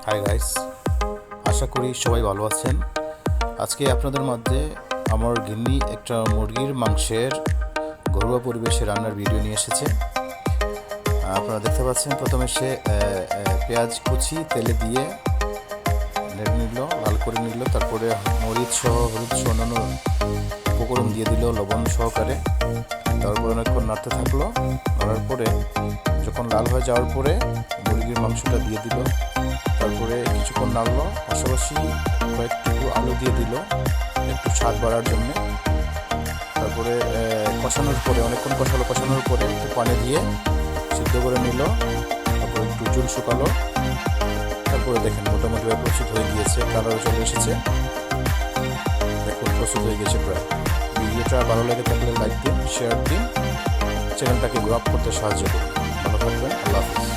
Hi guys, আশা করি সবাই ভালো আছেন। আজকে আপনাদের মধ্যে আমার গিন্নি একটা মুরগির মাংসের ঘরোয়া পরিবেশে রান্নার ভিডিও নিয়ে এসেছে। আপনারা দেখতে পাচ্ছেন, প্রথমে সে পেঁয়াজ কুচি তেলে দিয়ে নেড়ে নিল, লাল করে নিল, তারপরে মরিচ সহ হলুদ সহ অন্যান্য উপকরণ দিয়ে দিল লবণ সহকারে। তারপরে অনেকক্ষণ নাড়তে থাকলো। নাড়ার পরে যখন লাল হয়ে যাওয়ার পরে মুরগির মাংসটা দিয়ে দিল। তারপরে কিছুক্ষণ নাড়লো, পাশাপাশি কয়েকটুকু আলু দিয়ে দিল একটু স্বাদ বাড়ার জন্যে। তারপরে অনেকক্ষণ কষানোর পরে একটু পানি দিয়ে সিদ্ধ করে নিল। তারপরে একটু জল শুকালো। তারপরে দেখেন মোটামুটি প্রস্তুত হয়ে গিয়েছে, কালারও চলে এসেছে। দেখুন প্রস্তুত হয়ে গেছে প্রায়। ভিডিওটা ভালো লেগে থাকলে লাইক দিন, শেয়ার দিন, চ্যানেলটাকে গ্রো আপ করতে সাহায্য করুন। ভালো থাকবেন, আল্লাহ হাফিজ।